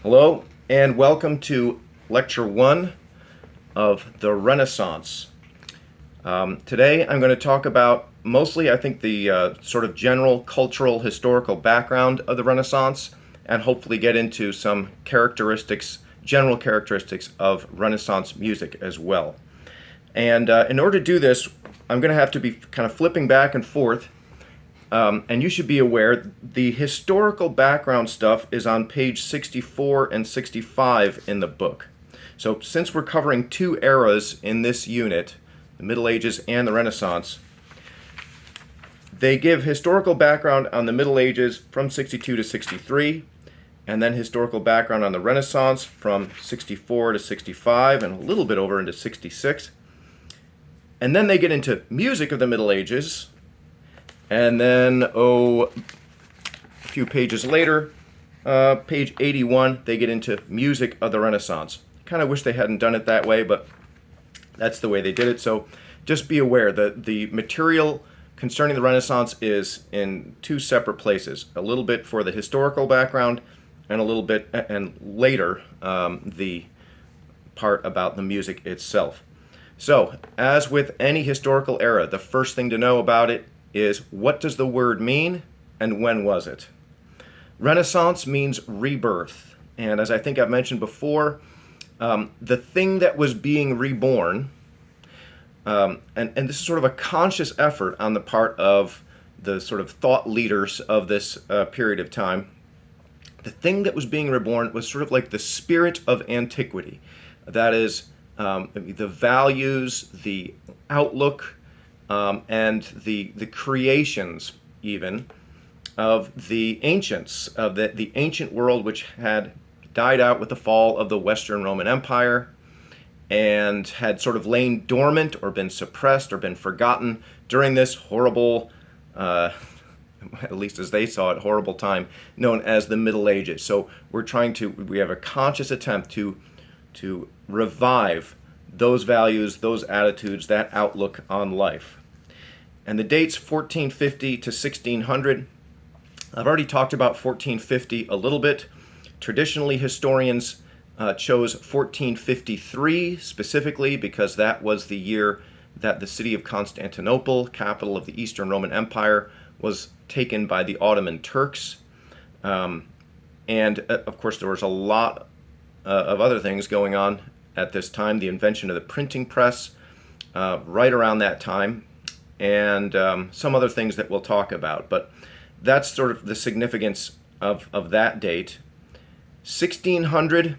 Hello, and welcome to Lecture 1 of the Renaissance. Today I'm going to talk about mostly, I think, the sort of general cultural historical background of the Renaissance, and hopefully get into some general characteristics of Renaissance music as well. And in order to do this, I'm going to have to be kind of flipping back and forth. And you should be aware the historical background stuff is on page 64 and 65 in the book. So since we're covering two eras in this unit, the Middle Ages and the Renaissance, they give historical background on the Middle Ages from 62 to 63, and then historical background on the Renaissance from 64 to 65 and a little bit over into 66. And then they get into music of the Middle Ages. And then, a few pages later, page 81, they get into music of the Renaissance. Kind of wish they hadn't done it that way, but that's the way they did it. So just be aware that the material concerning the Renaissance is in two separate places. A little bit for the historical background, and a little bit, and later, the part about the music itself. So, as with any historical era, the first thing to know about it is, what does the word mean and when was it? Renaissance means rebirth. And as I think I've mentioned before, the thing that was being reborn, and this is sort of a conscious effort on the part of the sort of thought leaders of this period of time, the thing that was being reborn was sort of like the spirit of antiquity. That is, the values, the outlook, and the creations even of the ancients, of the ancient world, which had died out with the fall of the Western Roman Empire and had sort of lain dormant or been suppressed or been forgotten during this horrible, at least as they saw it, horrible time known as the Middle Ages. So we have a conscious attempt to revive those values, those attitudes, that outlook on life. And the dates 1450 to 1600, I've already talked about 1450 a little bit. Traditionally, historians chose 1453 specifically because that was the year that the city of Constantinople, capital of the Eastern Roman Empire, was taken by the Ottoman Turks. And of course, there was a lot of other things going on at this time. The invention of the printing press right around that time, and some other things that we'll talk about. But that's sort of the significance of that date. 1600,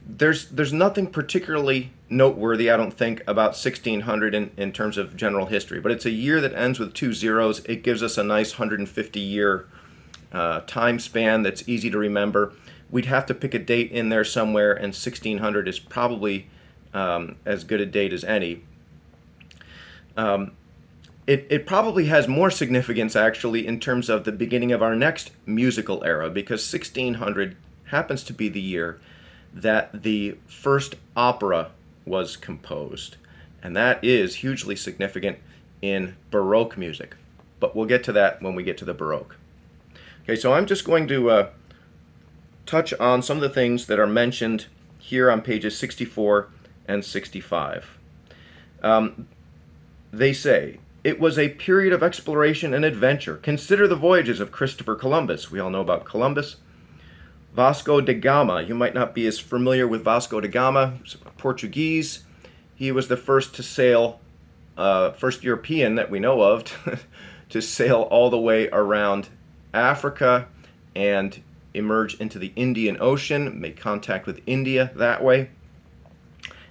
there's nothing particularly noteworthy, I don't think, about 1600 in terms of general history. But it's a year that ends with two zeros. It gives us a nice 150-year time span that's easy to remember. We'd have to pick a date in there somewhere, and 1600 is probably as good a date as any. It probably has more significance, actually, in terms of the beginning of our next musical era, because 1600 happens to be the year that the first opera was composed. And that is hugely significant in Baroque music. But we'll get to that when we get to the Baroque. Okay, so I'm just going to touch on some of the things that are mentioned here on pages 64 and 65. They say, it was a period of exploration and adventure. Consider the voyages of Christopher Columbus. We all know about Columbus. Vasco da Gama. You might not be as familiar with Vasco da Gama. He's Portuguese. He was the first to sail, first European that we know of, to sail all the way around Africa and emerge into the Indian Ocean, make contact with India that way.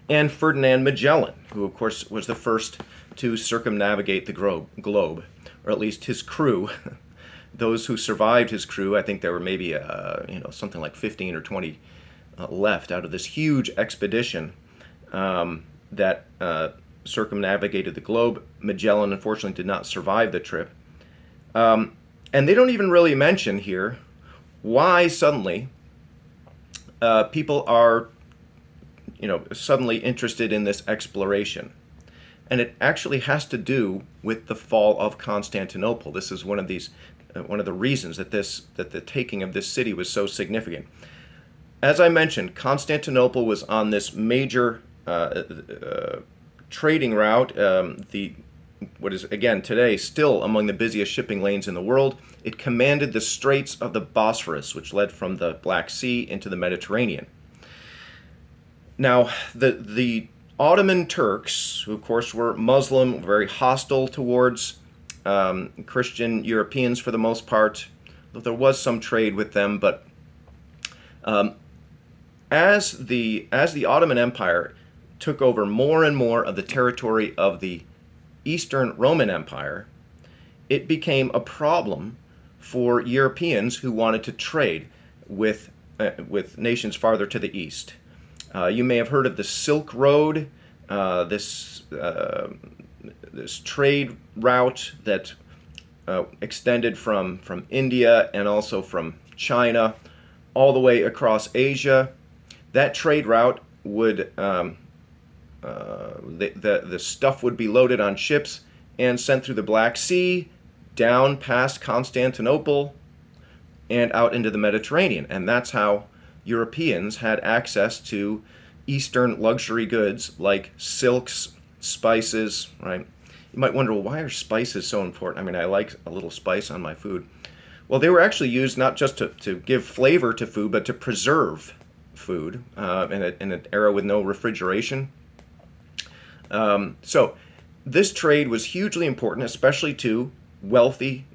And Ferdinand Magellan, who of course was the first to circumnavigate the globe, or at least his crew. Those who survived his crew, I think there were maybe something like 15 or 20 left out of this huge expedition that circumnavigated the globe. Magellan unfortunately did not survive the trip. And they don't even really mention here why suddenly people are suddenly interested in this exploration. And it actually has to do with the fall of Constantinople. This is one of the reasons that the taking of this city was so significant. as I mentioned, Constantinople was on this major trading route. The what is again today still among the busiest shipping lanes in the world. It commanded the straits of the Bosphorus, which led from the Black Sea into the Mediterranean. Now, the Ottoman Turks, who of course were Muslim, very hostile towards Christian Europeans for the most part, though there was some trade with them. But as the Ottoman Empire took over more and more of the territory of the Eastern Roman Empire, it became a problem for Europeans who wanted to trade with nations farther to the east. You may have heard of the Silk Road, this trade route that extended from India and also from China all the way across Asia. That trade route would the stuff would be loaded on ships and sent through the Black Sea, down past Constantinople, and out into the Mediterranean. And that's how Europeans had access to Eastern luxury goods like silks, spices, right? You might wonder, well, why are spices so important? I mean, I like a little spice on my food. Well, they were actually used not just to give flavor to food, but to preserve food in an era with no refrigeration. So this trade was hugely important, especially to wealthy,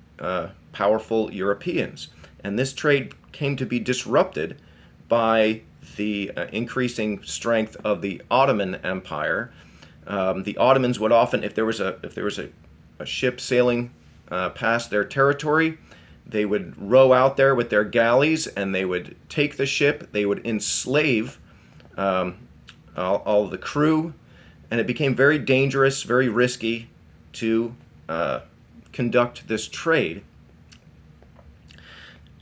powerful Europeans. And this trade came to be disrupted by the increasing strength of the Ottoman Empire. The Ottomans would often, if there was a ship sailing past their territory, they would row out there with their galleys, and they would take the ship. They would enslave all the crew, and it became very dangerous, very risky to conduct this trade.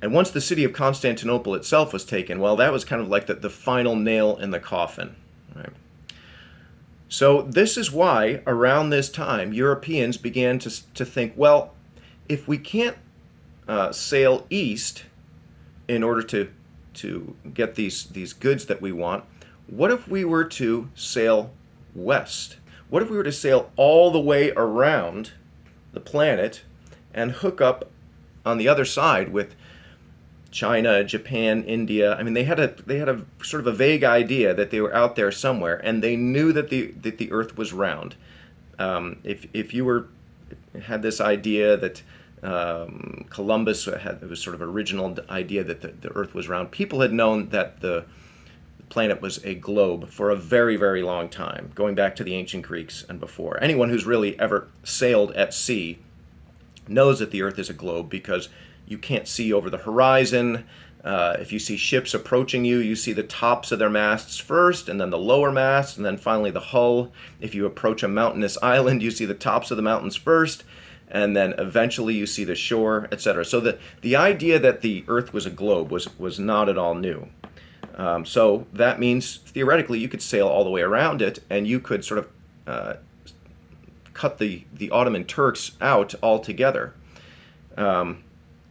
And once the city of Constantinople itself was taken, well, that was kind of like the final nail in the coffin. Right? So this is why, around this time, Europeans began to think, well, if we can't sail east in order to get these goods that we want, what if we were to sail west? What if we were to sail all the way around the planet and hook up on the other side with China, Japan, India? I mean, they had a sort of a vague idea that they were out there somewhere, and they knew that the Earth was round. If you had this idea that Columbus it was sort of original idea that the Earth was round, people had known that the planet was a globe for a very, very long time, going back to the ancient Greeks and before. Anyone who's really ever sailed at sea knows that the Earth is a globe because you can't see over the horizon. If you see ships approaching you, you see the tops of their masts first, and then the lower masts, and then finally the hull. If you approach a mountainous island, you see the tops of the mountains first, and then eventually you see the shore, etc. So the idea that the Earth was a globe was not at all new. So that means theoretically you could sail all the way around it, and you could sort of cut the Ottoman Turks out altogether.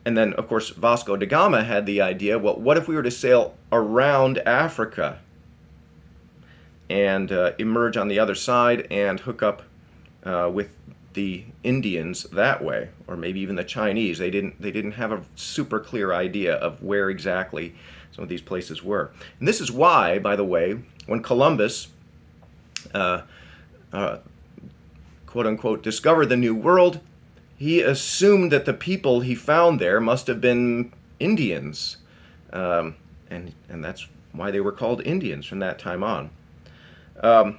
And then, of course, Vasco da Gama had the idea, well, what if we were to sail around Africa and emerge on the other side and hook up with the Indians that way, or maybe even the Chinese? They didn't have a super clear idea of where exactly some of these places were. And this is why, by the way, when Columbus quote-unquote discovered the New World, he assumed that the people he found there must have been Indians, and that's why they were called Indians from that time on. Of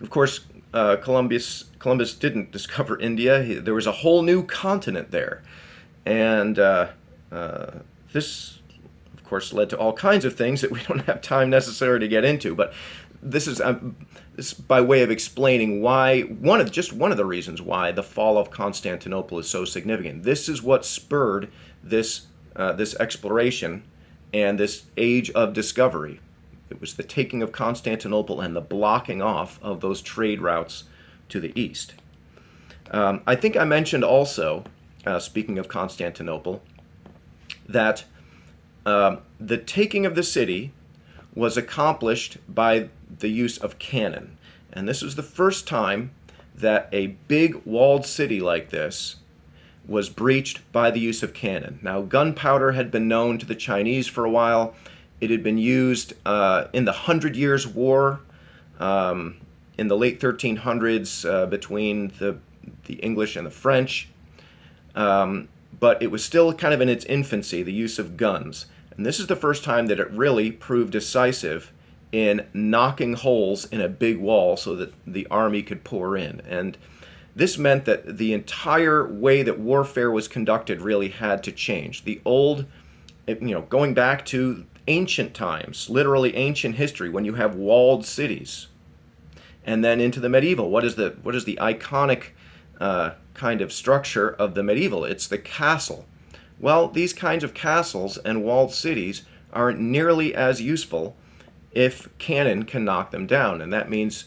course, Columbus didn't discover India. There was a whole new continent there, and this, of course, led to all kinds of things that we don't have time necessarily to get into. But this is by way of explaining why one of the reasons why the fall of Constantinople is so significant. This is what spurred this exploration and this age of discovery. It was the taking of Constantinople and the blocking off of those trade routes to the east. I think I mentioned also, speaking of Constantinople, that The taking of the city was accomplished by the use of cannon. And this was the first time that a big walled city like this was breached by the use of cannon. Now, gunpowder had been known to the Chinese for a while. It had been used in the Hundred Years' War in the late 1300s between the English and the French. But it was still kind of in its infancy, the use of guns. And this is the first time that it really proved decisive in knocking holes in a big wall so that the army could pour in. And this meant that the entire way that warfare was conducted really had to change. The old, going back to ancient times, literally ancient history, when you have walled cities, and then into the medieval. What is the iconic kind of structure of the medieval? It's the castle. Well, these kinds of castles and walled cities aren't nearly as useful if cannon can knock them down, and that means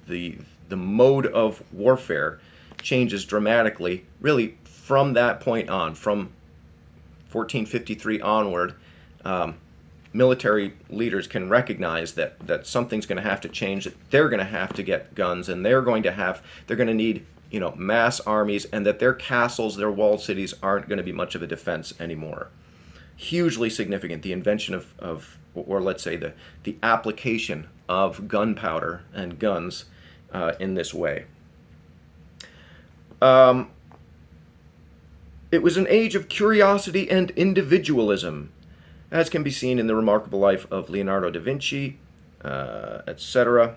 the mode of warfare changes dramatically, really from that point on, from 1453 onward. Military leaders can recognize that something's going to have to change, that they're going to have to get guns, and they're going to need mass armies, and that their castles, their walled cities aren't going to be much of a defense anymore. Hugely significant, the invention or let's say the application of gunpowder and guns in this way. It was an age of curiosity and individualism, as can be seen in the remarkable life of Leonardo da Vinci, etc.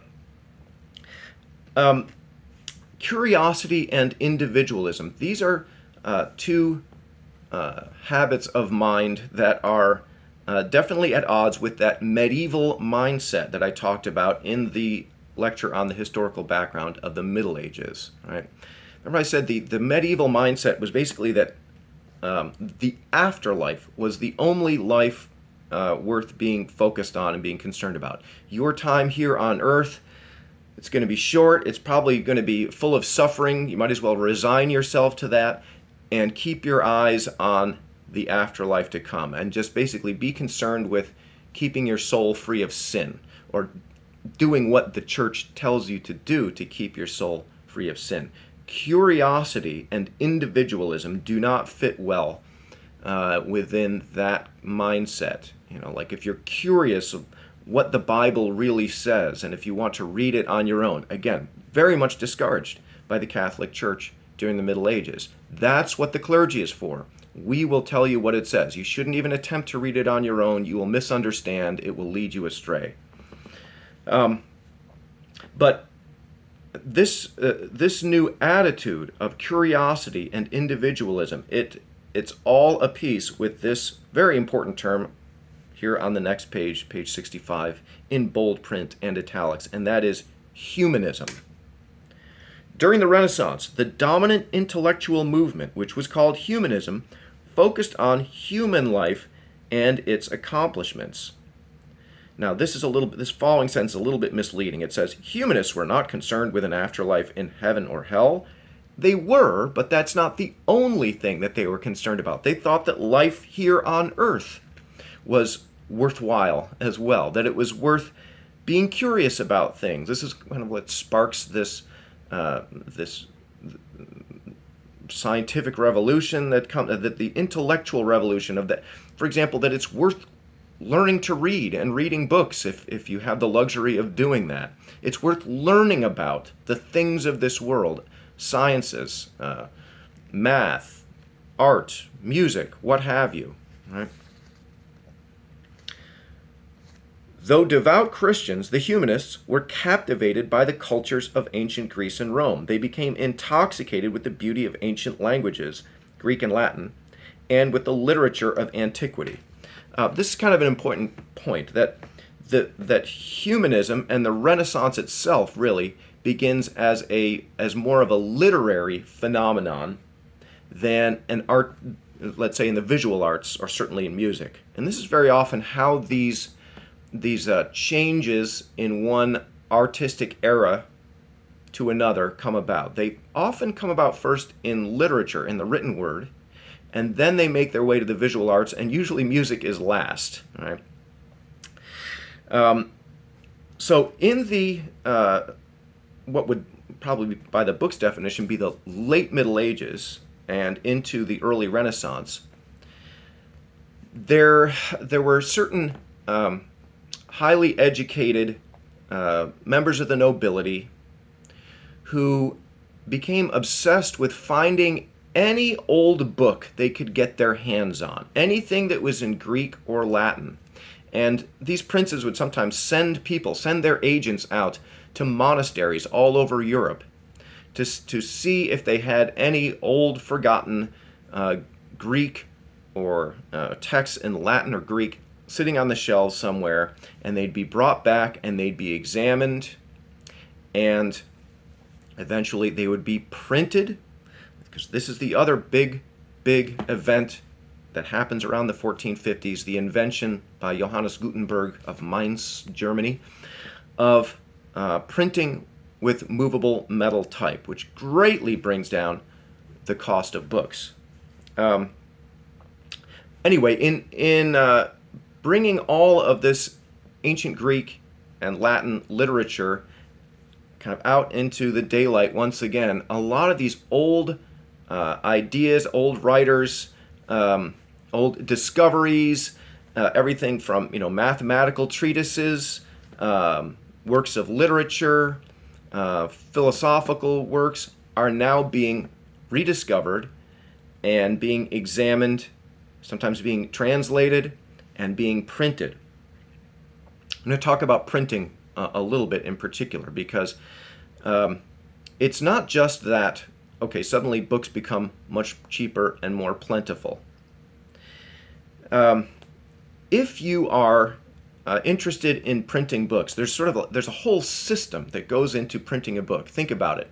Curiosity and individualism. These are two habits of mind that are definitely at odds with that medieval mindset that I talked about in the lecture on the historical background of the Middle Ages. Right? Remember I said the medieval mindset was basically that the afterlife was the only life worth being focused on and being concerned about. Your time here on earth, it's going to be short. It's probably going to be full of suffering. You might as well resign yourself to that and keep your eyes on the afterlife to come, and just basically be concerned with keeping your soul free of sin, or doing what the church tells you to do to keep your soul free of sin. Curiosity and individualism do not fit well within that mindset. Like if you're curious of what the Bible really says, and if you want to read it on your own, again, very much discouraged by the Catholic Church during the Middle Ages. That's what the clergy is for. We will tell you what it says. You shouldn't even attempt to read it on your own. You will misunderstand. It will lead you astray. But this new attitude of curiosity and individualism, it's all a piece with this very important term here on the next page, page 65, in bold print and italics, and that is humanism. During the Renaissance, the dominant intellectual movement, which was called humanism, focused on human life and its accomplishments. Now, this following sentence is a little bit misleading. It says, humanists were not concerned with an afterlife in heaven or hell. They were, but that's not the only thing that they were concerned about. They thought that life here on earth was worthwhile as well, that it was worth being curious about things. This is kind of what sparks this scientific revolution that the intellectual revolution of that. For example, that it's worth learning to read and reading books if you have the luxury of doing that. It's worth learning about the things of this world, sciences, math, art, music, what have you. Right? Though devout Christians, the humanists were captivated by the cultures of ancient Greece and Rome. They became intoxicated with the beauty of ancient languages, Greek and Latin, and with the literature of antiquity. This is kind of an important point, that humanism and the Renaissance itself really begins as more of a literary phenomenon than an art, let's say in the visual arts, or certainly in music. And this is very often how these changes in one artistic era to another come about. They often come about first in literature, in the written word, and then they make their way to the visual arts, and usually music is last. Right? So in the what would probably be, by the book's definition, be the late Middle Ages and into the early Renaissance, there were certain highly educated members of the nobility who became obsessed with finding any old book they could get their hands on, anything that was in Greek or Latin. And these princes would sometimes send their agents out to monasteries all over Europe to see if they had any old forgotten Greek or texts in Latin or Greek sitting on the shelves somewhere, and they'd be brought back and they'd be examined, and eventually they would be printed, because this is the other big event that happens around the 1450s, the invention by Johannes Gutenberg of Mainz, Germany, of printing with movable metal type, which greatly brings down the cost of books. Anyway, in bringing all of this ancient Greek and Latin literature kind of out into the daylight once again, a lot of these old ideas, old writers, old discoveries, everything from mathematical treatises, works of literature, philosophical works are now being rediscovered and being examined, sometimes being translated and being printed. I'm going to talk about printing a little bit in particular, because it's not just that, okay, suddenly books become much cheaper and more plentiful. If you are interested in printing books, there's a whole system that goes into printing a book. Think about it.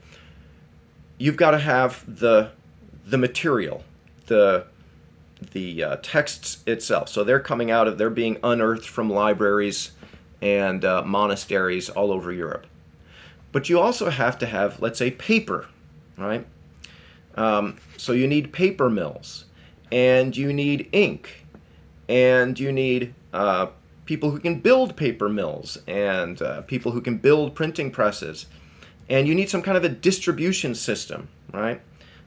You've got to have the material, the texts itself. So they're being unearthed from libraries and monasteries all over Europe. But you also have to have, let's say, paper, right? So you need paper mills, and you need ink, and you need people who can build paper mills, and people who can build printing presses, and you need some kind of a distribution system, right?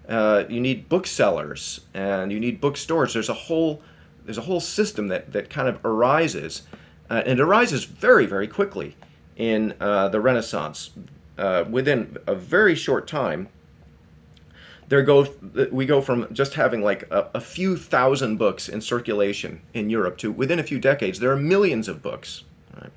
You need booksellers, and you need bookstores. There's a whole system that kind of arises, and it arises very, very quickly in the Renaissance. Within a very short time, we go from just having like a few thousand books in circulation in Europe to, within a few decades, there are millions of books. Right?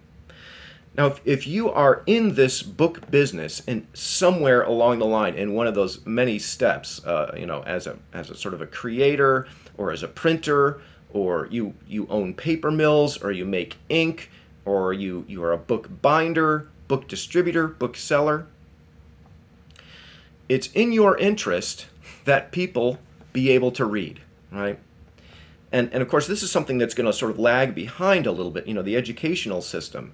Now, if you are in this book business and somewhere along the line in one of those many steps, as a sort of a creator or as a printer, or you own paper mills, or you make ink, or you are a book binder, book distributor, bookseller, it's in your interest that people be able to read, right? And of course, this is something that's going to sort of lag behind a little bit, the educational system.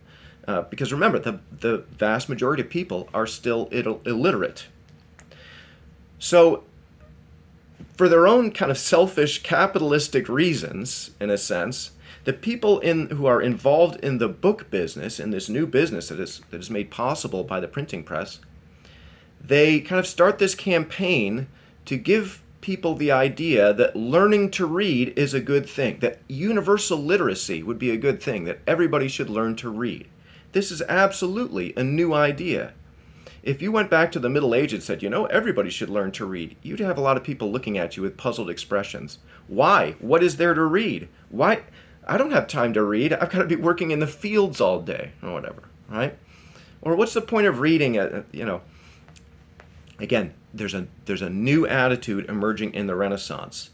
Because remember, the vast majority of people are still illiterate. So, for their own kind of selfish capitalistic reasons, in a sense, the people who are involved in the book business, in this new business that is made possible by the printing press, they kind of start this campaign to give people the idea that learning to read is a good thing, that universal literacy would be a good thing, that everybody should learn to read. This is absolutely a new idea. If you went back to the Middle Ages and said, everybody should learn to read, you'd have a lot of people looking at you with puzzled expressions. Why? What is there to read? Why? I don't have time to read. I've got to be working in the fields all day, or whatever, right? Or what's the point of reading? Again, there's a new attitude emerging in the Renaissance,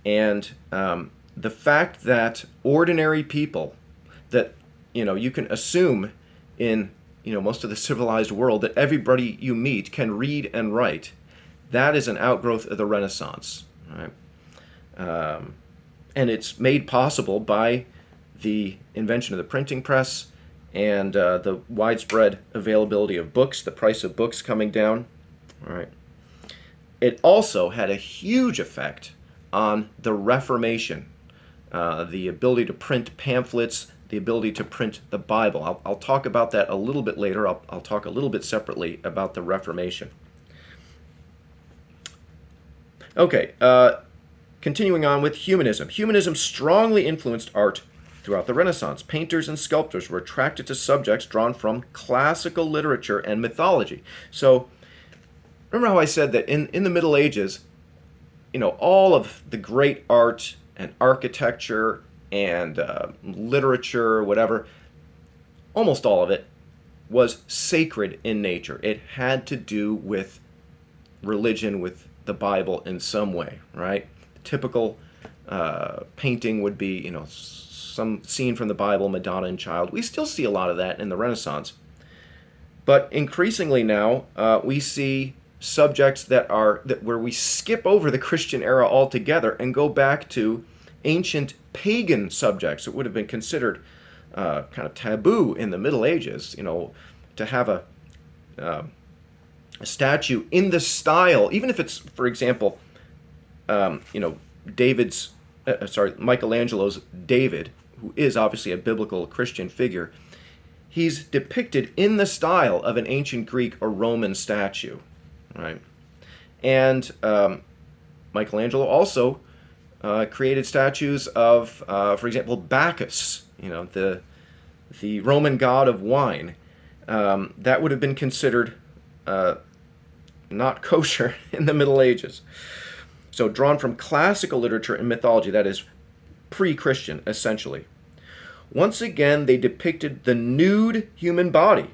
and the fact that ordinary people, that you can assume in most of the civilized world that everybody you meet can read and write, that is an outgrowth of the Renaissance, right? And it's made possible by the invention of the printing press and the widespread availability of books, the price of books coming down. All right. It also had a huge effect on the Reformation, the ability to print pamphlets, the ability to print the Bible. I'll talk about that a little bit later. I'll talk a little bit separately about the Reformation. Okay, continuing on with humanism. Humanism strongly influenced art throughout the Renaissance. Painters and sculptors were attracted to subjects drawn from classical literature and mythology. So, remember how I said that in the Middle Ages, all of the great art and architecture and literature, whatever, almost all of it was sacred in nature. It had to do with religion, with the Bible in some way, right? Typical painting would be, some scene from the Bible, Madonna and Child. We still see a lot of that in the Renaissance. But increasingly now, we see subjects where we skip over the Christian era altogether and go back to ancient pagan subjects. It would have been considered kind of taboo in the Middle Ages, to have a statue in the style, even if it's, for example, Michelangelo's David, who is obviously a biblical Christian figure. He's depicted in the style of an ancient Greek or Roman statue, right? And Michelangelo also created statues of, for example, Bacchus, the Roman god of wine. That would have been considered not kosher in the Middle Ages. So drawn from classical literature and mythology, that is pre-Christian, essentially. Once again, they depicted the nude human body,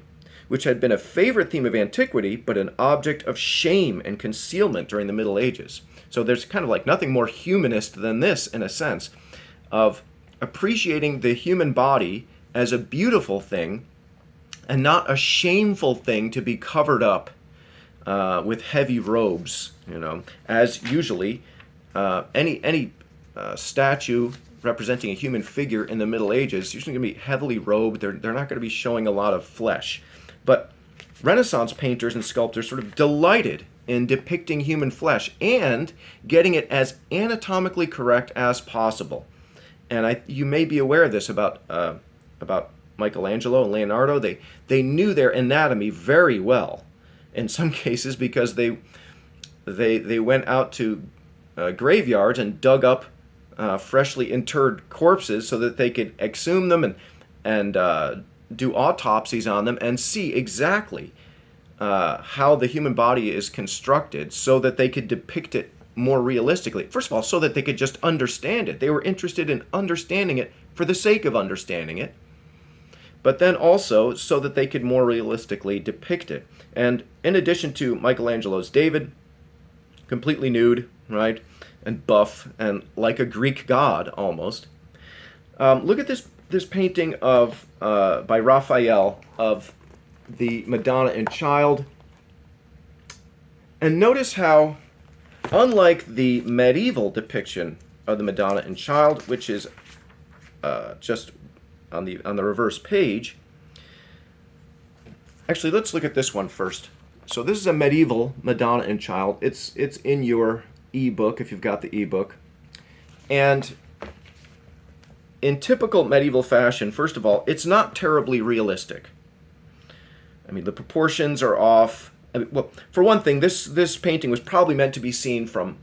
which had been a favorite theme of antiquity, but an object of shame and concealment during the Middle Ages. So there's kind of like nothing more humanist than this, in a sense, of appreciating the human body as a beautiful thing and not a shameful thing to be covered up with heavy robes, as usually any statue representing a human figure in the Middle Ages is usually going to be heavily robed. They're not going to be showing a lot of flesh. But Renaissance painters and sculptors sort of delighted in depicting human flesh and getting it as anatomically correct as possible. And you may be aware of this about Michelangelo and Leonardo. They knew their anatomy very well. In some cases, because they went out to graveyards and dug up freshly interred corpses so that they could exhume them and do autopsies on them and see exactly how the human body is constructed so that they could depict it more realistically. First of all, so that they could just understand it. They were interested in understanding it for the sake of understanding it, but then also so that they could more realistically depict it. And in addition to Michelangelo's David, completely nude, right, and buff, and like a Greek god almost. Look at this painting by Raphael of the Madonna and Child, and notice how, unlike the medieval depiction of the Madonna and Child, which is just on the reverse page. Actually, let's look at this one first. So this is a medieval Madonna and Child. It's in your ebook if you've got the ebook. And in typical medieval fashion, first of all, it's not terribly realistic. I mean, the proportions are off. Well, for one thing, this painting was probably meant to be seen from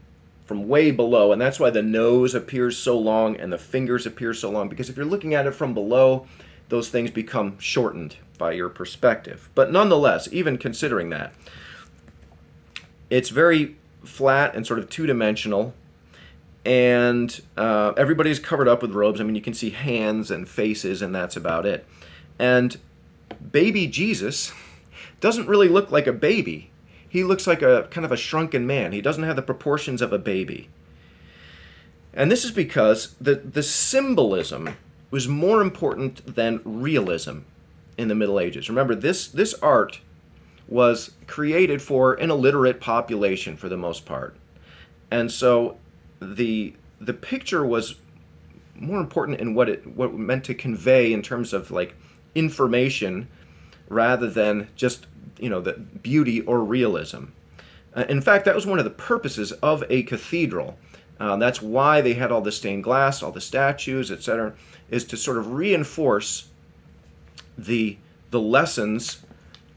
way below, and that's why the nose appears so long and the fingers appear so long, because if you're looking at it from below, those things become shortened by your perspective. But nonetheless, even considering that, it's very flat and sort of two-dimensional, and everybody's covered up with robes. I mean, you can see hands and faces, and that's about it. And baby Jesus doesn't really look like a baby. He looks like a kind of a shrunken man. He doesn't have the proportions of a baby. And this is because the symbolism was more important than realism in the Middle Ages. Remember, this art was created for an illiterate population for the most part. And so the picture was more important in what it meant to convey in terms of like information rather than just the beauty or realism. In fact, that was one of the purposes of a cathedral. That's why they had all the stained glass, all the statues, etc., is to sort of reinforce the lessons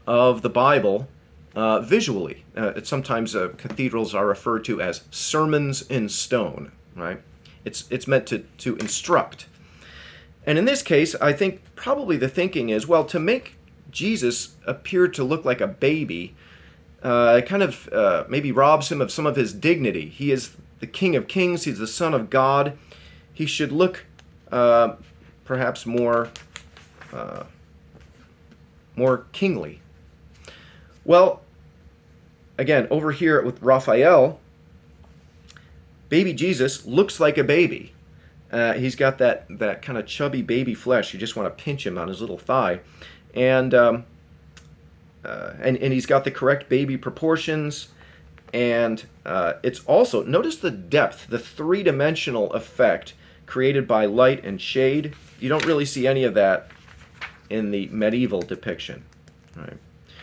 of the Bible visually. Sometimes cathedrals are referred to as sermons in stone, right? It's meant to instruct. And in this case, I think probably the thinking is, well, to make Jesus appear to look like a baby kind of maybe robs him of some of his dignity. He is the King of Kings. He's the Son of God. He should look perhaps more kingly. Well, again, over here with Raphael, baby Jesus looks like a baby. He's got that kind of chubby baby flesh. You just want to pinch him on his little thigh. And he's got the correct baby proportions. And it's also, notice the depth, the three-dimensional effect created by light and shade. You don't really see any of that in the medieval depiction. Right?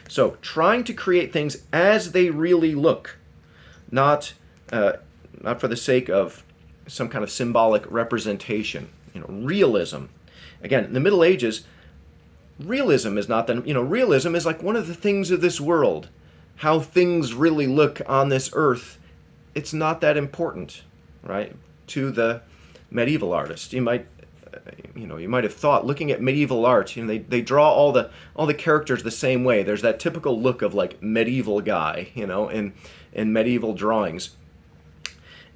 So trying to create things as they really look, not for the sake of some kind of symbolic representation. Realism. Again, in the Middle Ages, realism is not realism is like one of the things of this world. How things really look on this earth, it's not that important, right? To the medieval artist. You might have thought, looking at medieval art, they draw all the characters the same way. There's that typical look of like medieval guy, in medieval drawings.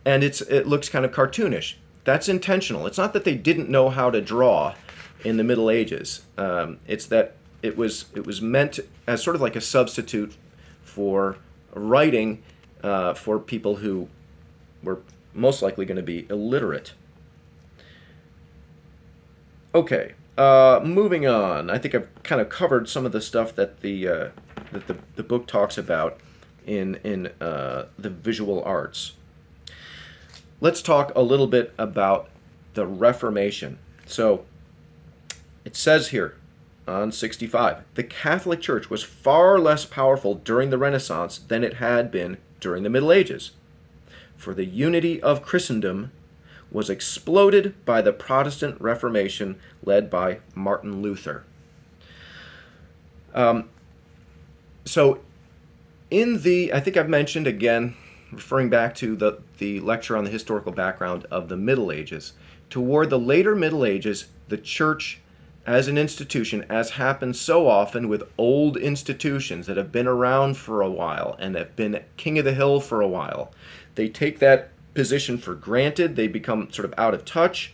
And it looks kind of cartoonish. That's intentional. It's not that they didn't know how to draw in the Middle Ages. It's that it was meant as sort of like a substitute for writing for people who were most likely going to be illiterate. Okay, moving on. I think I've kind of covered some of the stuff that the book talks about in the visual arts. Let's talk a little bit about the Reformation. So it says here on 65, the Catholic Church was far less powerful during the Renaissance than it had been during the Middle Ages, for the unity of Christendom was exploded by the Protestant Reformation led by Martin Luther. So I think I've mentioned again, referring back to the lecture on the historical background of the Middle Ages, toward the later Middle Ages, the church as an institution, as happens so often with old institutions that have been around for a while and have been king of the hill for a while, they take that position for granted. They become sort of out of touch.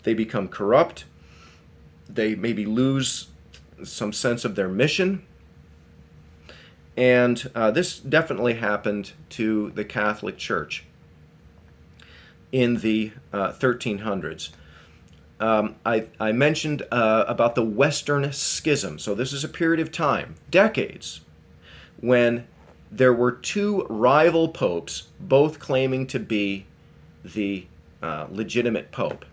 They become corrupt. They maybe lose some sense of their mission. And this definitely happened to the Catholic Church in the 1300s. I mentioned about the Western Schism. So this is a period of time, decades, when there were two rival popes, both claiming to be the legitimate pope.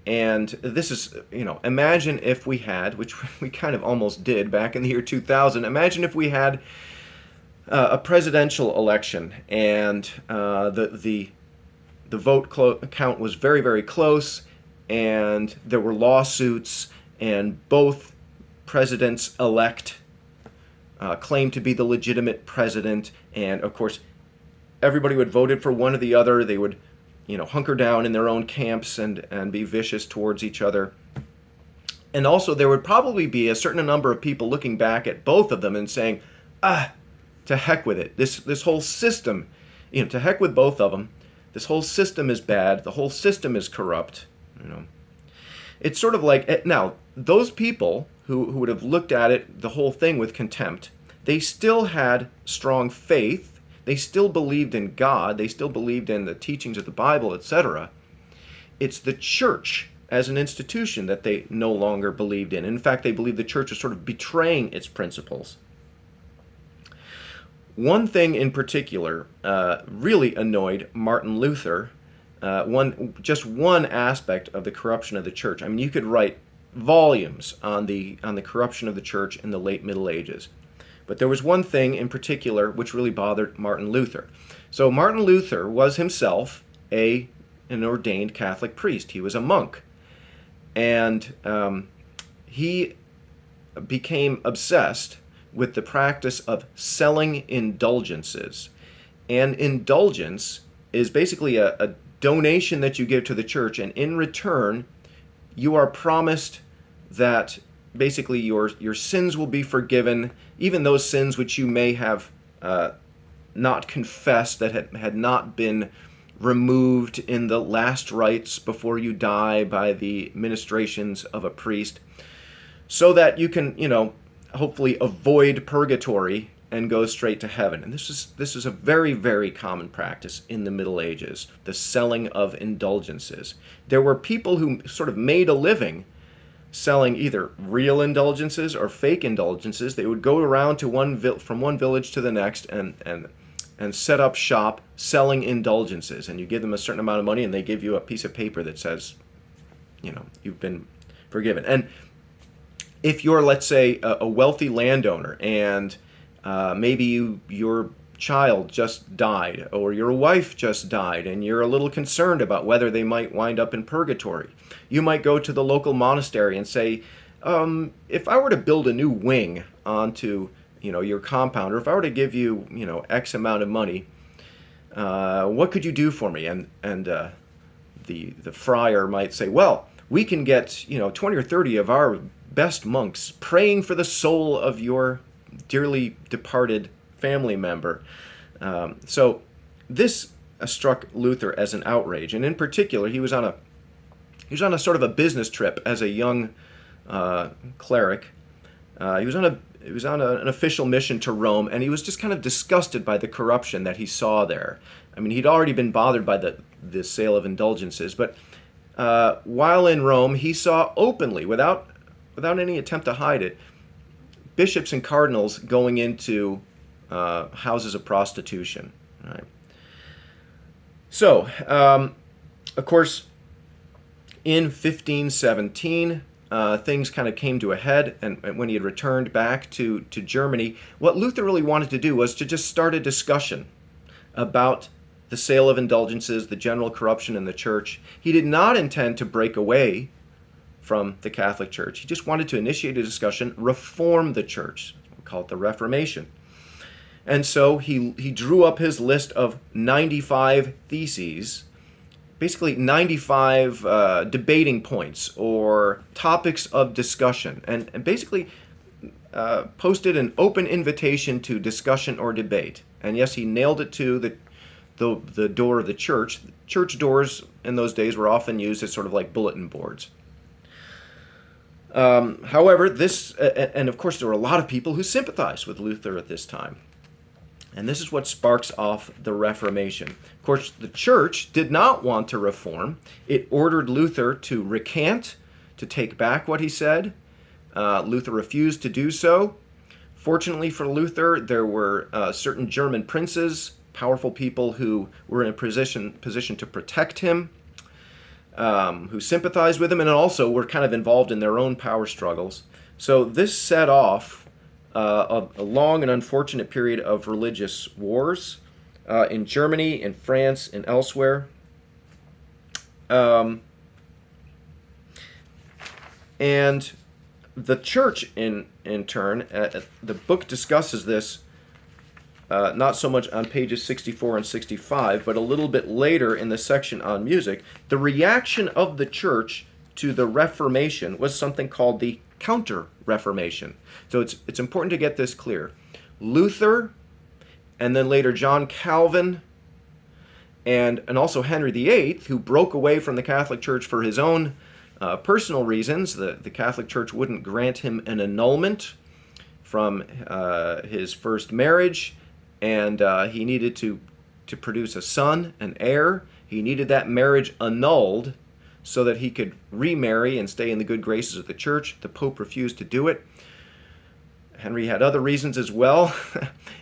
And this is, imagine if we had, which we kind of almost did back in the year 2000, imagine if we had a presidential election and the vote count was very, very close, and there were lawsuits, and both presidents-elect claimed to be the legitimate president, and of course everybody would voted for one or the other. They would hunker down in their own camps and be vicious towards each other. And also there would probably be a certain number of people looking back at both of them and saying, to heck with it. This whole system, to heck with both of them. This whole system is bad. The whole system is corrupt. It's sort of like, now, those people who would have looked at it, the whole thing, with contempt, they still had strong faith. They still believed in God. They still believed in the teachings of the Bible, etc. It's the church as an institution that they no longer believed in. In fact, they believed the church was sort of betraying its principles. One thing in particular really annoyed Martin Luther. Just one aspect of the corruption of the church. I mean, you could write volumes on the corruption of the church in the late Middle Ages. But there was one thing in particular which really bothered Martin Luther. So Martin Luther was himself an ordained Catholic priest. He was a monk. And he became obsessed with the practice of selling indulgences. And indulgence is basically a donation that you give to the church, and in return, you are promised that basically your sins will be forgiven, even those sins which you may have not confessed, that had not been removed in the last rites before you die by the ministrations of a priest, so that you can, hopefully avoid purgatory and go straight to heaven. And this is a very, very common practice in the Middle Ages, the selling of indulgences. There were people who sort of made a living selling either real indulgences or fake indulgences. They would go around to from one village to the next and set up shop selling indulgences. And you give them a certain amount of money, and they give you a piece of paper that says, you've been forgiven. And if you're, let's say, a wealthy landowner, and maybe your child just died, or your wife just died, and you're a little concerned about whether they might wind up in purgatory, you might go to the local monastery and say, if I were to build a new wing onto your compound, or if I were to give you X amount of money, what could you do for me? And the friar might say, well, we can get 20 or 30 of our best monks praying for the soul of your dearly departed family member. So this struck Luther as an outrage, and in particular, he was on a sort of a business trip as a young cleric. He was on an official mission to Rome, and he was just kind of disgusted by the corruption that he saw there. I mean, he'd already been bothered by the sale of indulgences, but while in Rome, he saw openly, without any attempt to hide it, bishops and cardinals going into houses of prostitution. Right? So, of course, in 1517, things kind of came to a head, and when he had returned back to Germany, what Luther really wanted to do was to just start a discussion about the sale of indulgences, the general corruption in the church. He did not intend to break away from the Catholic Church. He just wanted to initiate a discussion, reform the church. We call it the Reformation. And so he drew up his list of 95 theses, basically 95 debating points or topics of discussion, and basically posted an open invitation to discussion or debate. And yes, he nailed it to the door of the church. Church doors in those days were often used as sort of like bulletin boards. However, and of course there were a lot of people who sympathized with Luther at this time. And this is what sparks off the Reformation. Of course, the church did not want to reform. It ordered Luther to recant, to take back what he said. Luther refused to do so. Fortunately for Luther, there were certain German princes, powerful people who were in a position to protect him, who sympathized with him, and also were kind of involved in their own power struggles. So this set off a long and unfortunate period of religious wars in Germany, in France, and elsewhere. And the church, in turn, the book discusses this not so much on pages 64 and 65, but a little bit later in the section on music. The reaction of the church to the Reformation was something called the Counter-Reformation. So it's important to get this clear. Luther, and then later John Calvin, and also Henry VIII, who broke away from the Catholic Church for his own personal reasons. The Catholic Church wouldn't grant him an annulment from his first marriage, and he needed to produce a son, an heir. He needed that marriage annulled so that he could remarry and stay in the good graces of the church. The Pope refused to do it. Henry had other reasons as well.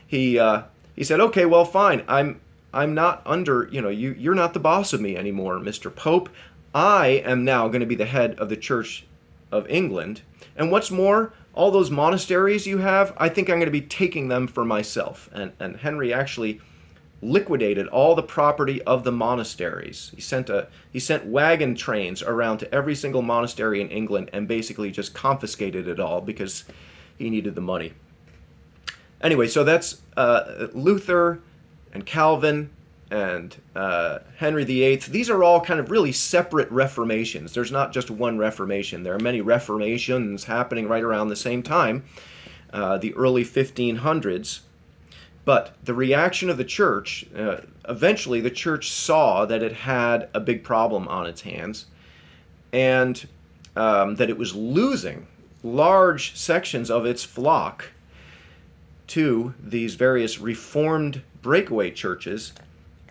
He said, okay, well, fine. I'm not under, you're not the boss of me anymore, Mr. Pope. I am now going to be the head of the Church of England. And what's more, all those monasteries you have, I think I'm going to be taking them for myself. And Henry actually liquidated all the property of the monasteries. He sent wagon trains around to every single monastery in England and basically just confiscated it all because he needed the money. Anyway, so that's Luther and Calvin and Henry VIII. These are all kind of really separate reformations. There's not just one reformation. There are many reformations happening right around the same time, the early 1500s. But the reaction of the church, eventually the church saw that it had a big problem on its hands, and that it was losing large sections of its flock to these various reformed breakaway churches,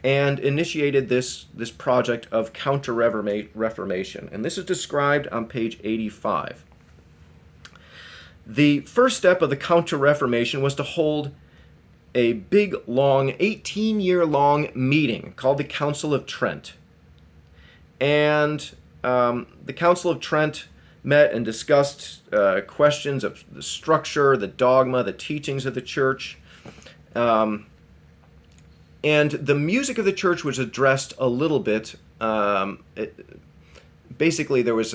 and initiated this project of counter-reformation. And this is described on page 85. The first step of the counter-reformation was to hold a big, long, 18-year-long meeting called the Council of Trent. And the Council of Trent met and discussed questions of the structure, the dogma, the teachings of the church. And the music of the church was addressed a little bit. Basically, there was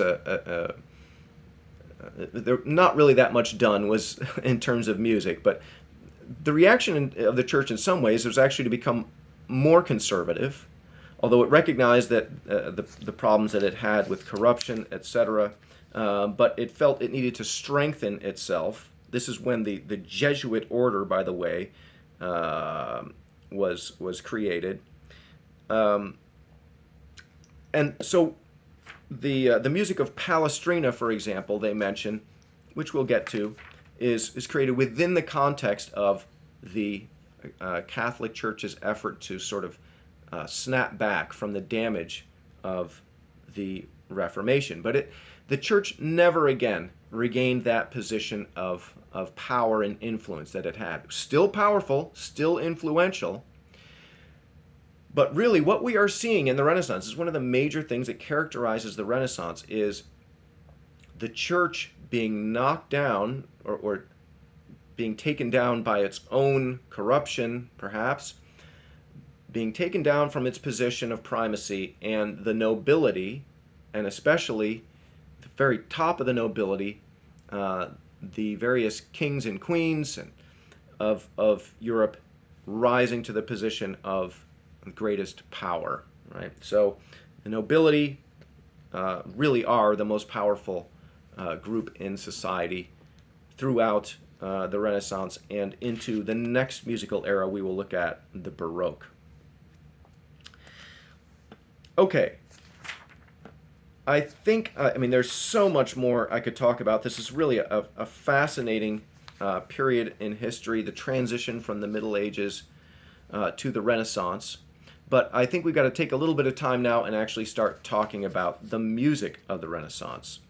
not really that much done was in terms of music, but the reaction of the church in some ways was actually to become more conservative, although it recognized that the problems that it had with corruption, etc., but it felt it needed to strengthen itself. This is when the Jesuit order, by the way, was created. And so the music of Palestrina, for example, they mention, which we'll get to, is created within the context of the Catholic Church's effort to sort of snap back from the damage of the Reformation. But the church never again regained that position of power and influence that it had. Still powerful, still influential, but really what we are seeing in the Renaissance is one of the major things that characterizes the Renaissance is the church being knocked down or being taken down by its own corruption, perhaps, being taken down from its position of primacy, and the nobility, and especially the very top of the nobility, the various kings and queens of Europe rising to the position of greatest power, right? So the nobility really are the most powerful group in society throughout the Renaissance and into the next musical era we will look at, the Baroque. Okay. I think, there's so much more I could talk about. This is really a fascinating period in history, the transition from the Middle Ages to the Renaissance. But I think we've got to take a little bit of time now and actually start talking about the music of the Renaissance.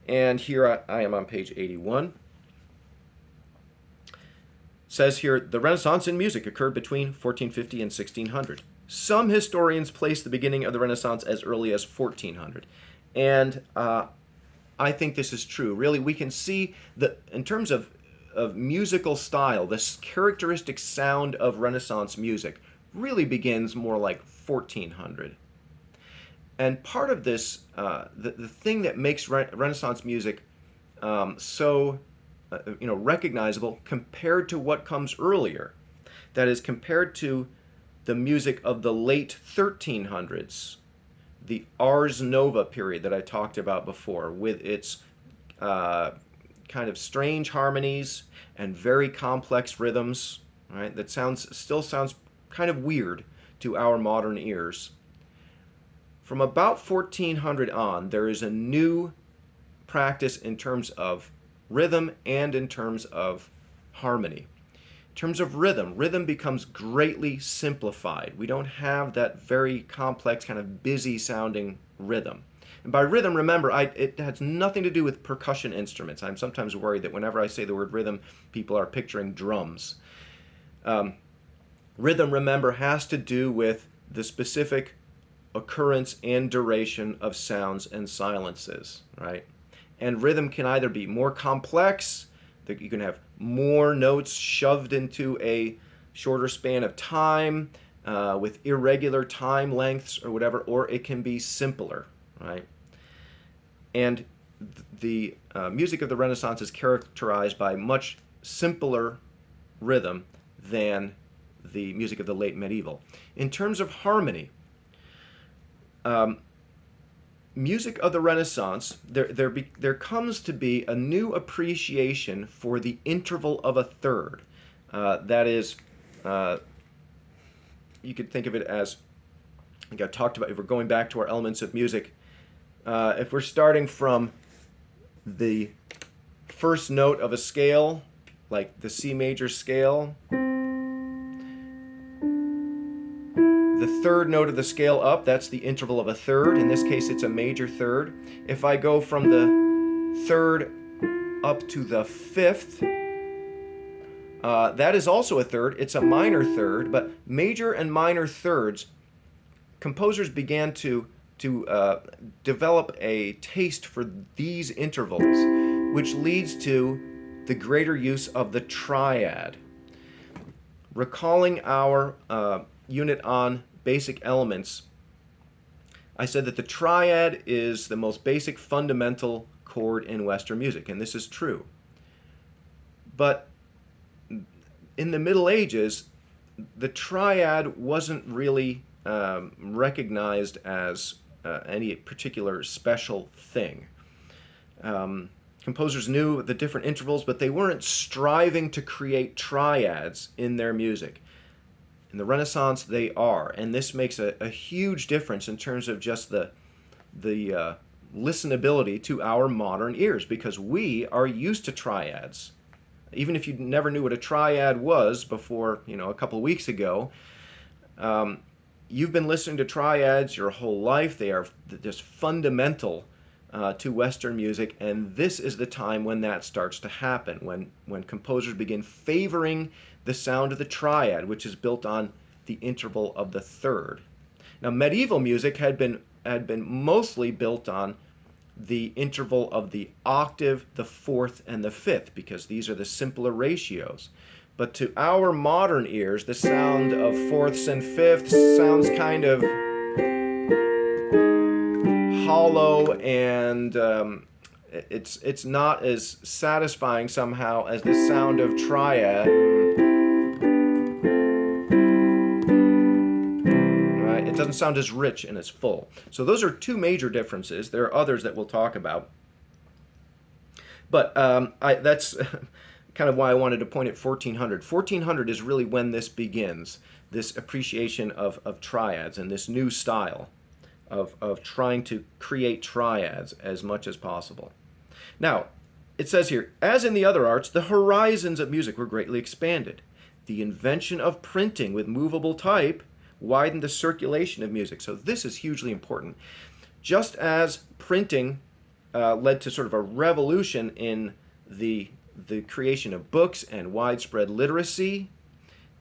And here I am on page 81. It says here, the Renaissance in music occurred between 1450 and 1600. Some historians place the beginning of the Renaissance as early as 1400. And I think this is true. Really, we can see that in terms of musical style, this characteristic sound of Renaissance music really begins more like 1400. And part of this, the thing that makes Renaissance music so recognizable compared to what comes earlier, that is compared to the music of the late 1300s, the Ars Nova period that I talked about before, with its kind of strange harmonies and very complex rhythms, right? That still sounds kind of weird to our modern ears. From about 1400 on, there is a new practice in terms of rhythm and in terms of harmony. In terms of rhythm becomes greatly simplified. We don't have that very complex, kind of busy sounding rhythm. And by rhythm, remember, it has nothing to do with percussion instruments. I'm sometimes worried that whenever I say the word rhythm, people are picturing drums. Rhythm, remember, has to do with the specific occurrence and duration of sounds and silences, right? And rhythm can either be more complex, that you can have more notes shoved into a shorter span of time with irregular time lengths or whatever, or it can be simpler, right? And the music of the Renaissance is characterized by much simpler rhythm than the music of the late medieval. In terms of harmony, music of the Renaissance, there comes to be a new appreciation for the interval of a third. That is, you could think of it as, like I talked about, if we're going back to our elements of music, if we're starting from the first note of a scale, like the C major scale, the third note of the scale up, that's the interval of a third. In this case, it's a major third. If I go from the third up to the fifth, that is also a third. It's a minor third, but major and minor thirds, composers began to develop a taste for these intervals, which leads to the greater use of the triad. Recalling our unit on basic elements, I said that the triad is the most basic fundamental chord in Western music, and this is true. But in the Middle Ages, the triad wasn't really recognized as any particular special thing. Composers knew the different intervals, but they weren't striving to create triads in their music. In the Renaissance, they are, and this makes a huge difference in terms of just the listenability to our modern ears, because we are used to triads. Even if you never knew what a triad was before, a couple of weeks ago, you've been listening to triads your whole life. They are just fundamental to Western music, and this is the time when that starts to happen, when composers begin favoring the sound of the triad, which is built on the interval of the third. Now, medieval music had been mostly built on the interval of the octave, the fourth, and the fifth, because these are the simpler ratios. But to our modern ears, the sound of fourths and fifths sounds kind of hollow, and it's not as satisfying somehow as the sound of triad. Right? It doesn't sound as rich and as full. So those are two major differences. There are others that we'll talk about. But that's kind of why I wanted to point at 1400. 1400 is really when this begins, this appreciation of triads and this new style of trying to create triads as much as possible. Now, it says here, as in the other arts, the horizons of music were greatly expanded. The invention of printing with movable type widened the circulation of music. So this is hugely important. Just as printing led to sort of a revolution in the creation of books and widespread literacy,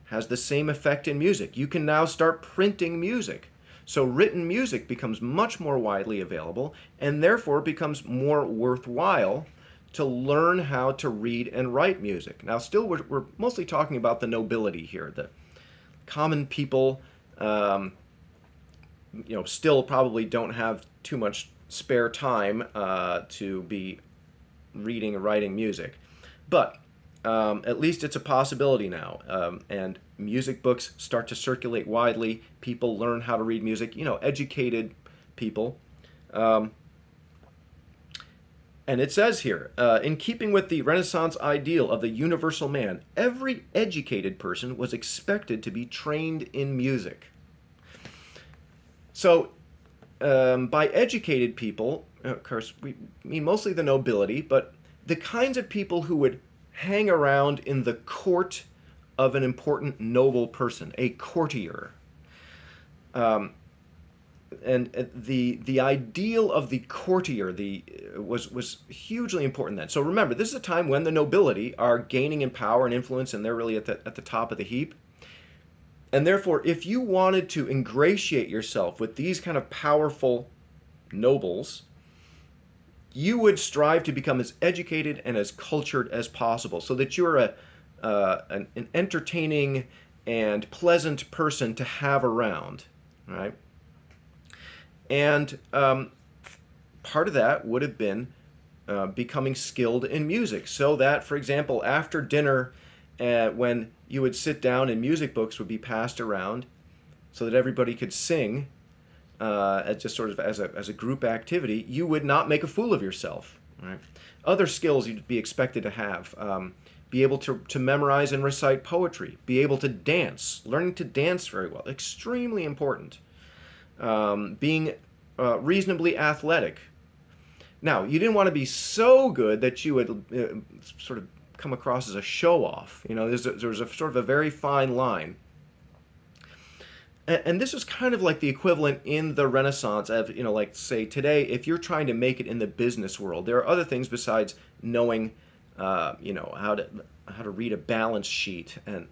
has the same effect in music. You can now start printing music. So written music becomes much more widely available, and therefore becomes more worthwhile to learn how to read and write music. Now, still, we're mostly talking about the nobility here. The common people, still probably don't have too much spare time to be reading and writing music. But at least it's a possibility now, and music books start to circulate widely. People learn how to read music, educated people. And it says here, in keeping with the Renaissance ideal of the universal man, every educated person was expected to be trained in music. So, by educated people, of course, we mean mostly the nobility, but the kinds of people who would hang around in the court of an important noble person, a courtier. And the ideal of the courtier was hugely important then. So remember, this is a time when the nobility are gaining in power and influence, and they're really at the top of the heap. And therefore, if you wanted to ingratiate yourself with these kind of powerful nobles, you would strive to become as educated and as cultured as possible so that you're an entertaining and pleasant person to have around, right? And part of that would have been becoming skilled in music, so that, for example, after dinner, when you would sit down and music books would be passed around so that everybody could sing, as just sort of as a group activity, you would not make a fool of yourself. Right? Other skills you'd be expected to have: be able to memorize and recite poetry, be able to dance, learning to dance very well, extremely important. Being reasonably athletic. Now, you didn't want to be so good that you would sort of come across as a show-off. You know, there's a sort of a very fine line. And this was kind of like the equivalent in the Renaissance of, you know, like, say today, if you're trying to make it in the business world, there are other things besides knowing, you know, how to read a balance sheet, and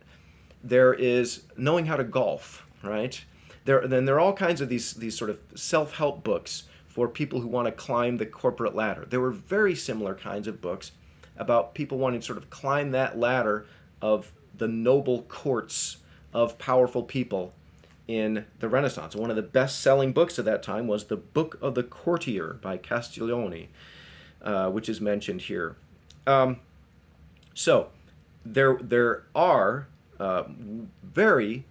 there is knowing how to golf, right? Then there are all kinds of these sort of self-help books for people who want to climb the corporate ladder. There were very similar kinds of books about people wanting to sort of climb that ladder of the noble courts of powerful people in the Renaissance. One of the best-selling books at that time was The Book of the Courtier by Castiglione, which is mentioned here. So there are very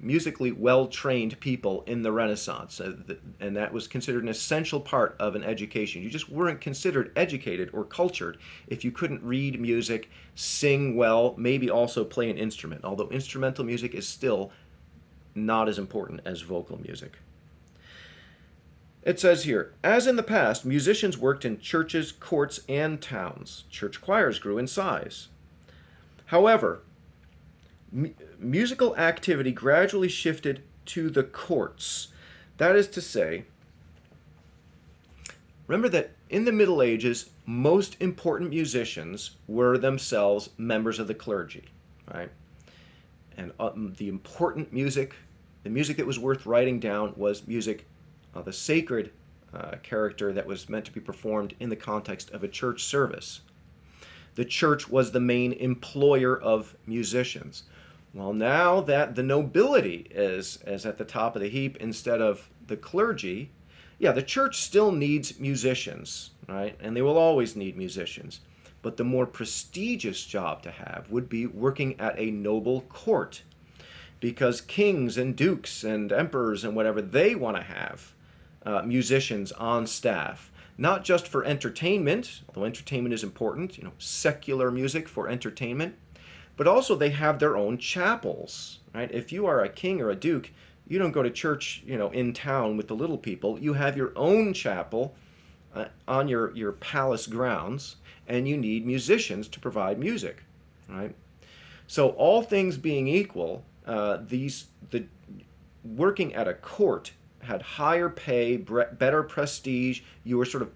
musically well-trained people in the Renaissance, and that was considered an essential part of an education. You just weren't considered educated or cultured if you couldn't read music, sing well, maybe also play an instrument, although instrumental music is still not as important as vocal music. It says here, as in the past, musicians worked in churches, courts, and towns. Church choirs grew in size. However, musical activity gradually shifted to the courts. That is to say, remember that in the Middle Ages, most important musicians were themselves members of the clergy, right? And the important music, the music that was worth writing down, was music of a sacred character that was meant to be performed in the context of a church service. The church was the main employer of musicians. Well, now that the nobility is at the top of the heap instead of the clergy, yeah, the church still needs musicians, right? And they will always need musicians. But the more prestigious job to have would be working at a noble court, because kings and dukes and emperors and whatever, they want to have musicians on staff, not just for entertainment, although entertainment is important, you know, secular music for entertainment, but also they have their own chapels, right? If you are a king or a duke, you don't go to church, you know, in town with the little people. You have your own chapel on your palace grounds, and you need musicians to provide music, right? So all things being equal, the working at a court had higher pay, better prestige. You were sort of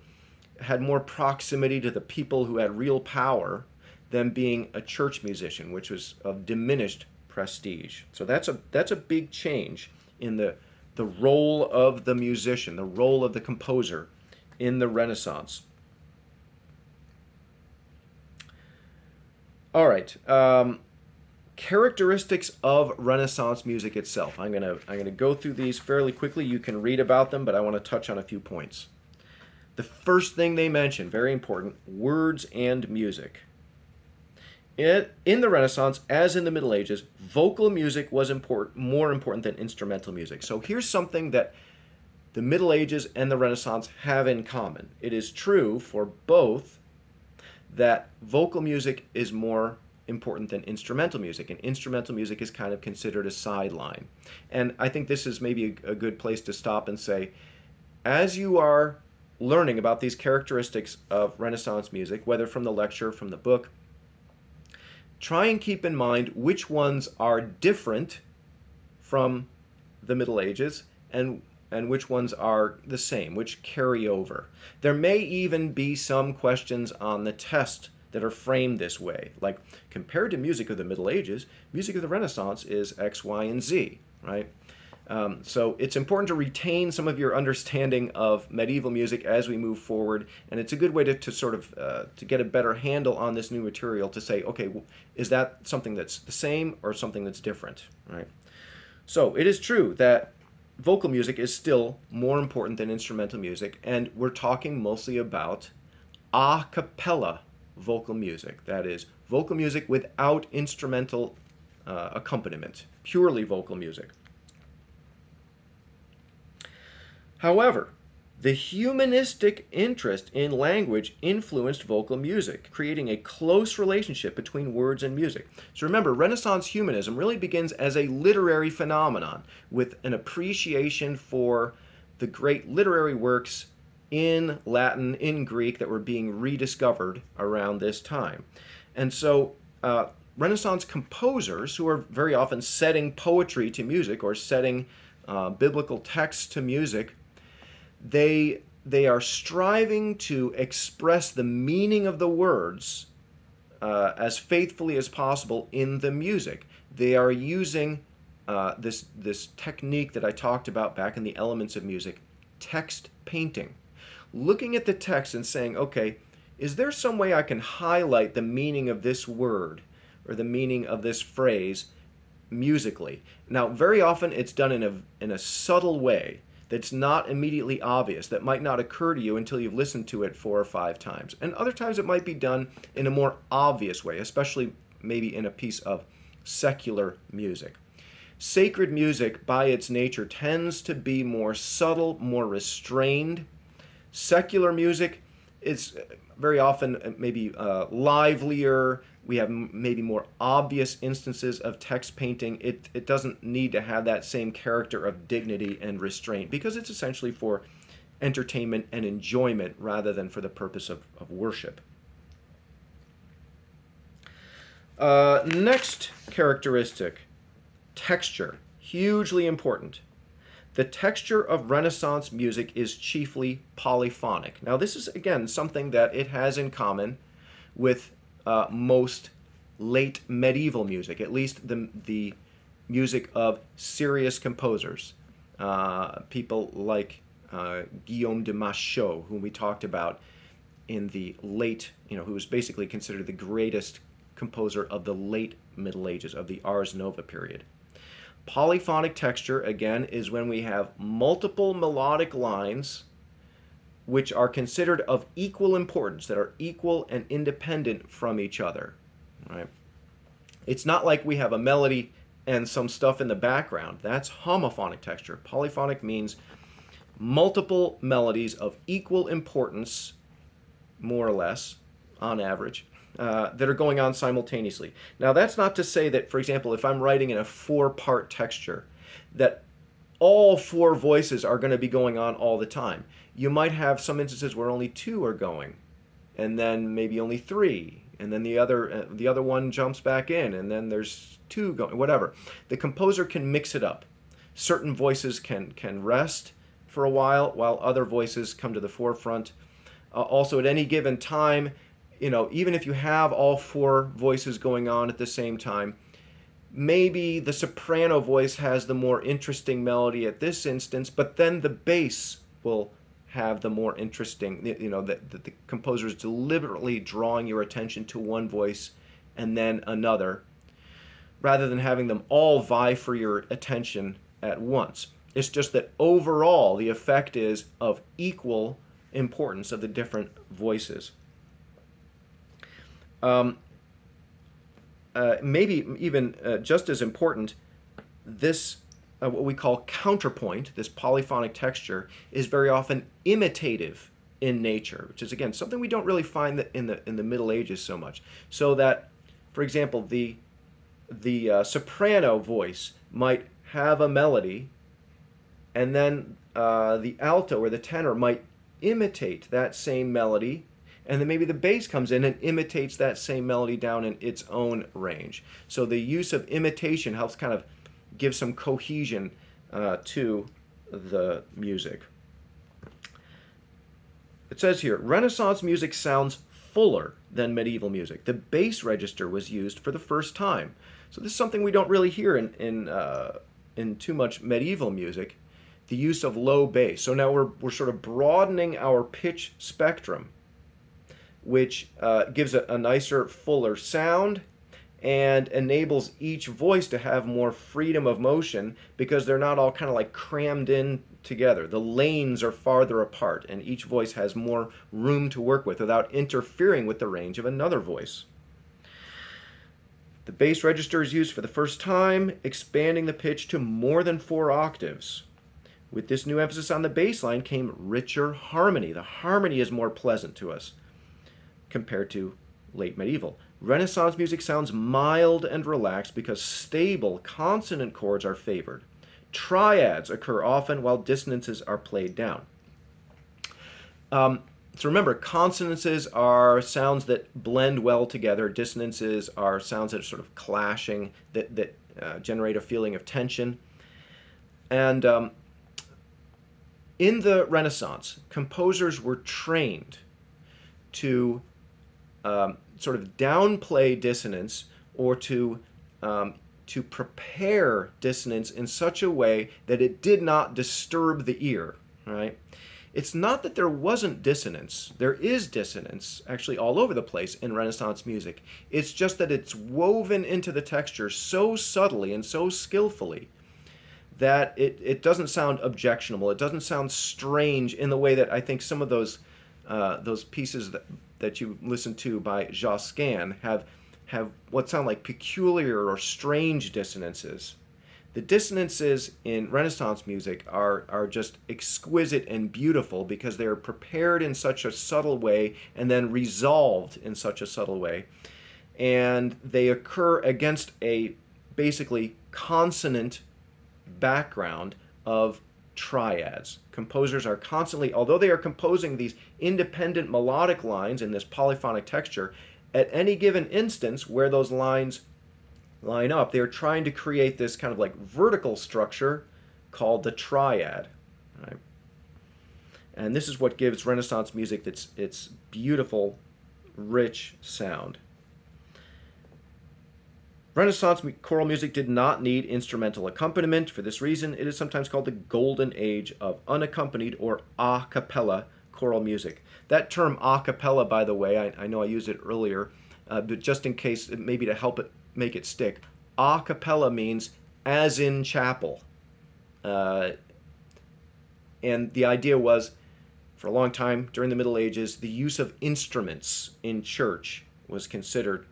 had more proximity to the people who had real power than being a church musician, which was of diminished prestige. So that's a big change in the role of the musician, the role of the composer in the Renaissance. All right, characteristics of Renaissance music itself. I'm gonna go through these fairly quickly. You can read about them, but I want to touch on a few points. The first thing they mention, very important, words and music. In the Renaissance, as in the Middle Ages, vocal music was more important than instrumental music. So here's something that the Middle Ages and the Renaissance have in common. It is true for both that vocal music is more important than instrumental music, and instrumental music is kind of considered a sideline. And I think this is maybe a good place to stop and say, as you are learning about these characteristics of Renaissance music, whether from the lecture, from the book, try and keep in mind which ones are different from the Middle Ages and which ones are the same, which carry over. There may even be some questions on the test that are framed this way, like compared to music of the Middle Ages, music of the Renaissance is X, Y, and Z, right? So it's important to retain some of your understanding of medieval music as we move forward, and it's a good way to sort of to get a better handle on this new material, to say, okay, is that something that's the same or something that's different, right? So it is true that vocal music is still more important than instrumental music, and we're talking mostly about a cappella vocal music. That is, vocal music without instrumental accompaniment, purely vocal music. However, the humanistic interest in language influenced vocal music, creating a close relationship between words and music. So remember, Renaissance humanism really begins as a literary phenomenon with an appreciation for the great literary works in Latin, in Greek, that were being rediscovered around this time. And so Renaissance composers, who are very often setting poetry to music or setting biblical texts to music, they are striving to express the meaning of the words as faithfully as possible in the music. They are using this technique that I talked about back in the Elements of Music, text painting. Looking at the text and saying, okay, is there some way I can highlight the meaning of this word or the meaning of this phrase musically? Now, very often it's done in a subtle way that's not immediately obvious, that might not occur to you until you've listened to it 4 or 5 times. And other times it might be done in a more obvious way, especially maybe in a piece of secular music. Sacred music, by its nature, tends to be more subtle, more restrained. Secular music is very often maybe livelier. We have maybe more obvious instances of text painting. It doesn't need to have that same character of dignity and restraint, because it's essentially for entertainment and enjoyment rather than for the purpose of worship. Next characteristic, texture, hugely important. The texture of Renaissance music is chiefly polyphonic. Now, this is, again, something that it has in common with most late medieval music, at least the music of serious composers. People like Guillaume de Machaut, whom we talked about in the late, who was basically considered the greatest composer of the late Middle Ages, of the Ars Nova period. Polyphonic texture, again, is when we have multiple melodic lines which are considered of equal importance, that are equal and independent from each other. Right? It's not like we have a melody and some stuff in the background. That's homophonic texture. Polyphonic means multiple melodies of equal importance, more or less, on average, that are going on simultaneously. Now, that's not to say that, for example, if I'm writing in a 4-part texture, that all 4 voices are going to be going on all the time. You might have some instances where only 2 are going, and then maybe only 3, and then the other one jumps back in, and then there's 2 going, whatever. The composer can mix it up. Certain voices can rest for a while other voices come to the forefront. Also, at any given time, even if you have all 4 voices going on at the same time, maybe the soprano voice has the more interesting melody at this instance, but then the bass will have the more interesting, that the composer is deliberately drawing your attention to one voice and then another, rather than having them all vie for your attention at once. It's just that overall the effect is of equal importance of the different voices. Maybe even just as important, this what we call counterpoint, this polyphonic texture, is very often imitative in nature, which is, again, something we don't really find in the Middle Ages so much. So that, for example, the soprano voice might have a melody, and then the alto or the tenor might imitate that same melody, and then maybe the bass comes in and imitates that same melody down in its own range. So the use of imitation helps kind of give some cohesion to the music. It says here, Renaissance music sounds fuller than medieval music. The bass register was used for the first time. So this is something we don't really hear in in too much medieval music, the use of low bass. So now we're sort of broadening our pitch spectrum, which gives a nicer, fuller sound and enables each voice to have more freedom of motion because they're not all kind of like crammed in together. The lanes are farther apart and each voice has more room to work with without interfering with the range of another voice. The bass register is used for the first time, expanding the pitch to more than 4 octaves. With this new emphasis on the bass line came richer harmony. The harmony is more pleasant to us compared to late medieval. Renaissance music sounds mild and relaxed because stable consonant chords are favored. Triads occur often while dissonances are played down. So remember, consonances are sounds that blend well together. Dissonances are sounds that are sort of clashing, that generate a feeling of tension. And in the Renaissance, composers were trained to sort of downplay dissonance or to prepare dissonance in such a way that it did not disturb the ear, right? It's not that there wasn't dissonance. There is dissonance actually all over the place in Renaissance music. It's just that it's woven into the texture so subtly and so skillfully that it doesn't sound objectionable. It doesn't sound strange in the way that I think some of those pieces that you listen to by Josquin have what sound like peculiar or strange dissonances. The dissonances in Renaissance music are just exquisite and beautiful because they're prepared in such a subtle way and then resolved in such a subtle way. And they occur against a basically consonant background of triads. Composers are constantly, although they are composing these independent melodic lines in this polyphonic texture, at any given instance where those lines line up, they're trying to create this kind of like vertical structure called the triad. Right? And this is what gives Renaissance music its beautiful, rich sound. Renaissance choral music did not need instrumental accompaniment. For this reason, it is sometimes called the golden age of unaccompanied or a cappella choral music. That term a cappella, by the way, I know I used it earlier, but just in case, maybe to help it make it stick, a cappella means as in chapel. And the idea was, for a long time during the Middle Ages, the use of instruments in church was considered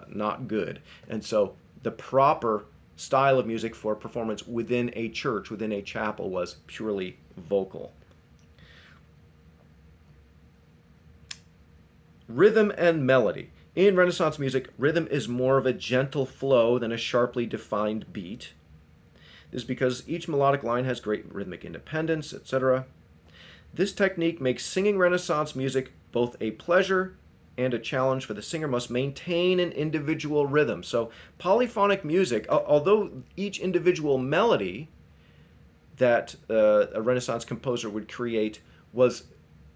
not good. And so the proper style of music for performance within a church, within a chapel, was purely vocal. Rhythm and melody. In Renaissance music, rhythm is more of a gentle flow than a sharply defined beat. This is because each melodic line has great rhythmic independence, etc. This technique makes singing Renaissance music both a pleasure and a challenge, for the singer must maintain an individual rhythm. So polyphonic music, although each individual melody that a Renaissance composer would create was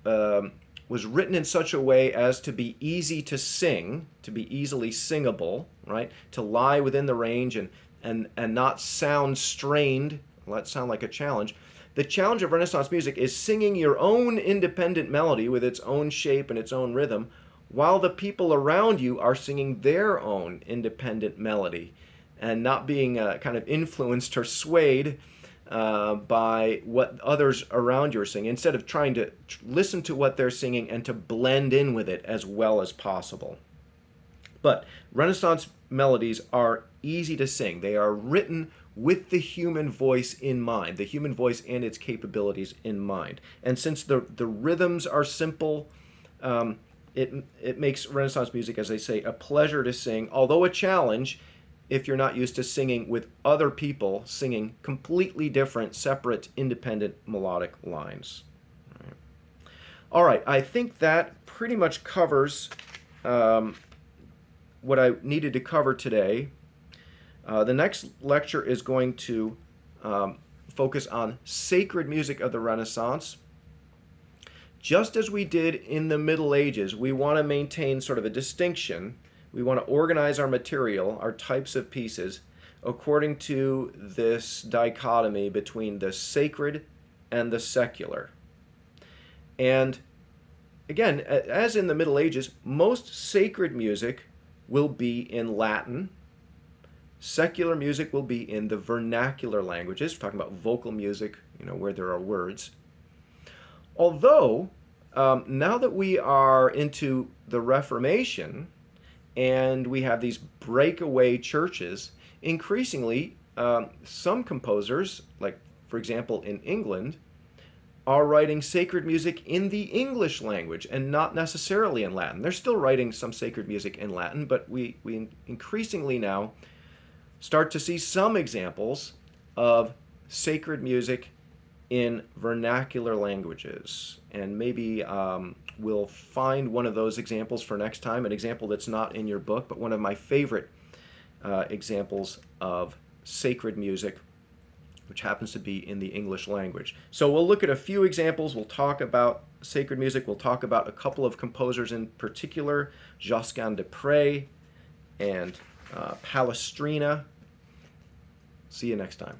written in such a way as to be easy to sing, to be easily singable, right? To lie within the range and not sound strained, let sound like a challenge. The challenge of Renaissance music is singing your own independent melody with its own shape and its own rhythm, while the people around you are singing their own independent melody and not being kind of influenced or swayed by what others around you are singing, instead of trying to listen to what they're singing and to blend in with it as well as possible. But Renaissance melodies are easy to sing. They are written with the human voice in mind, the human voice and its capabilities in mind. And since the rhythms are simple, it makes Renaissance music, as I say, a pleasure to sing, although a challenge if you're not used to singing with other people singing completely different, separate, independent melodic lines. All right, I think that pretty much covers what I needed to cover today. The next lecture is going to focus on sacred music of the Renaissance. Just as we did in the Middle Ages, we want to maintain sort of a distinction. We want to organize our material, our types of pieces, according to this dichotomy between the sacred and the secular. And again, as in the Middle Ages, most sacred music will be in Latin. Secular music will be in the vernacular languages. We're talking about vocal music, where there are words. Although, now that we are into the Reformation and we have these breakaway churches, increasingly, some composers, like, for example, in England, are writing sacred music in the English language and not necessarily in Latin. They're still writing some sacred music in Latin, but we increasingly now start to see some examples of sacred music in vernacular languages. And maybe we'll find one of those examples for next time, an example that's not in your book, but one of my favorite examples of sacred music, which happens to be in the English language. So we'll look at a few examples. We'll talk about sacred music. We'll talk about a couple of composers in particular, Josquin des Prez and Palestrina. See you next time.